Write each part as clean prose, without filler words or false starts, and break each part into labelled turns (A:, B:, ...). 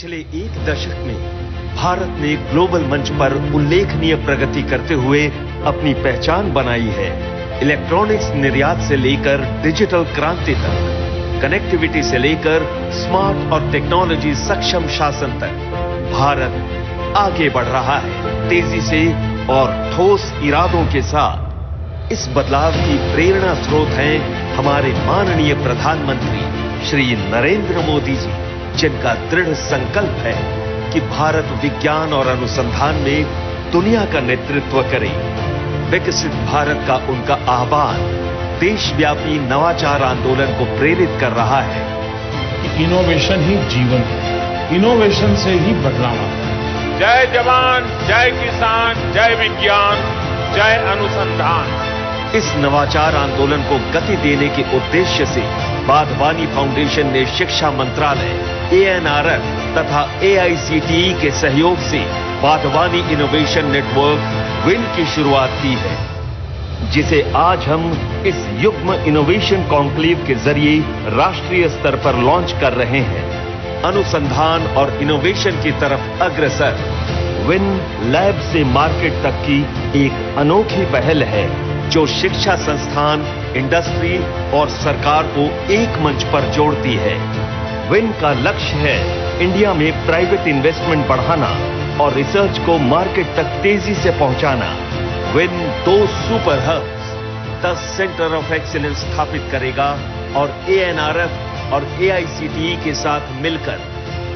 A: पिछले एक दशक में भारत ने ग्लोबल मंच पर उल्लेखनीय प्रगति करते हुए अपनी पहचान बनाई है। इलेक्ट्रॉनिक्स निर्यात से लेकर डिजिटल क्रांति तक, कनेक्टिविटी से लेकर स्मार्ट और टेक्नोलॉजी सक्षम शासन तक भारत आगे बढ़ रहा है तेजी से और ठोस इरादों के साथ। इस बदलाव की प्रेरणा स्रोत हैं हमारे माननीय प्रधानमंत्री श्री नरेंद्र मोदी जी, जिनका दृढ़ संकल्प है कि भारत विज्ञान और अनुसंधान में दुनिया का नेतृत्व करे। विकसित भारत का उनका आह्वान देशव्यापी नवाचार आंदोलन को प्रेरित कर रहा है।
B: इनोवेशन ही जीवन है, इनोवेशन से ही बदलाव आता है।
C: जय जवान, जय किसान, जय विज्ञान, जय अनुसंधान।
A: इस नवाचार आंदोलन को गति देने के उद्देश्य से वाधवानी फाउंडेशन ने शिक्षा मंत्रालय, ANRF तथा AICTE के सहयोग से वाधवानी इनोवेशन नेटवर्क विन की शुरुआत की है, जिसे आज हम इस युग्म इनोवेशन कॉन्क्लेव के जरिए राष्ट्रीय स्तर पर लॉन्च कर रहे हैं। अनुसंधान और इनोवेशन की तरफ अग्रसर विन लैब से मार्केट तक की एक अनोखी पहल है, जो शिक्षा संस्थान, इंडस्ट्री और सरकार को एक मंच पर जोड़ती है। विन का लक्ष्य है इंडिया में प्राइवेट इन्वेस्टमेंट बढ़ाना और रिसर्च को मार्केट तक तेजी से पहुंचाना। Win 2 super hubs, 10 centre of excellence स्थापित करेगा और ANRF और AICTE के साथ मिलकर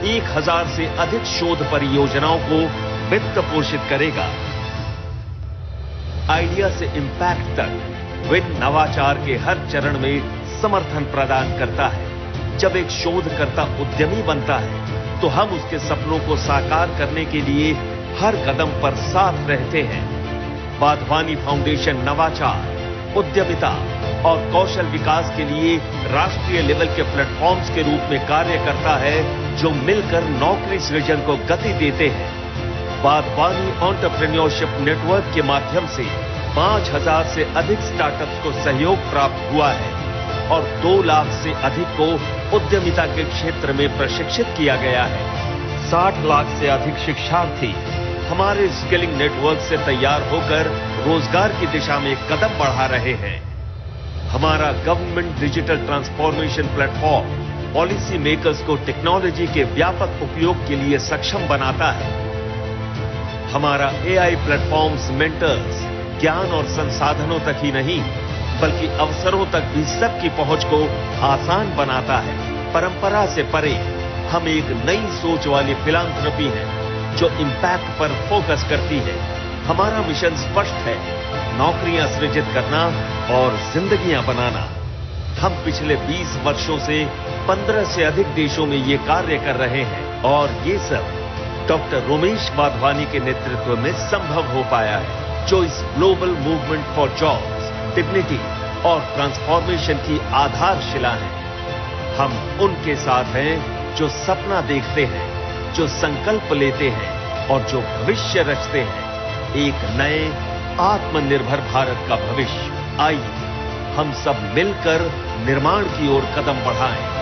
A: 1000 से अधिक शोध परियोजनाओं को वित्त पोषित करेगा। आइडिया से इम्पैक्ट तक विन नवाचार के हर चरण में समर्थन प्रदान करता है। जब एक शोधकर्ता उद्यमी बनता है तो हम उसके सपनों को साकार करने के लिए हर कदम पर साथ रहते हैं। वाधवानी फाउंडेशन नवाचार, उद्यमिता और कौशल विकास के लिए राष्ट्रीय लेवल के प्लेटफॉर्म्स के रूप में कार्य करता है, जो मिलकर नौकरी सृजन को गति देते हैं। वाधवानी एंटरप्रेन्योरशिप नेटवर्क के माध्यम से 5000 से अधिक स्टार्टअप्स को सहयोग प्राप्त हुआ है और 2 लाख से अधिक को उद्यमिता के क्षेत्र में प्रशिक्षित किया गया है। 60 लाख से अधिक शिक्षार्थी हमारे स्किलिंग नेटवर्क से तैयार होकर रोजगार की दिशा में कदम बढ़ा रहे हैं। हमारा government digital transformation platform policy makers को टेक्नोलॉजी के व्यापक उपयोग के लिए सक्षम बनाता है। हमारा AI प्लेटफॉर्म्स मेंटर्स ज्ञान और संसाधनों तक ही नहीं, बल्कि अवसरों तक भी सबकी पहुंच को आसान बनाता है। परंपरा से परे हम एक नई सोच वाली फिलैंथ्रोपी है, जो इम्पैक्ट पर फोकस करती है। हमारा मिशन स्पष्ट है, नौकरियां सृजित करना और जिंदगियां बनाना। हम पिछले 20 वर्षों से 15 से अधिक देशों में ये कार्य कर रहे हैं और ये सब डॉक्टर रोमेश वाधवानी के नेतृत्व में संभव हो पाया है, जो इस global movement for jobs, dignity और ट्रांसफॉर्मेशन की आधारशिला है। हम उनके साथ हैं जो सपना देखते हैं, जो संकल्प लेते हैं और जो भविष्य रचते हैं, एक नए आत्मनिर्भर भारत का भविष्य। आइए हम सब मिलकर निर्माण की ओर कदम बढ़ाएं।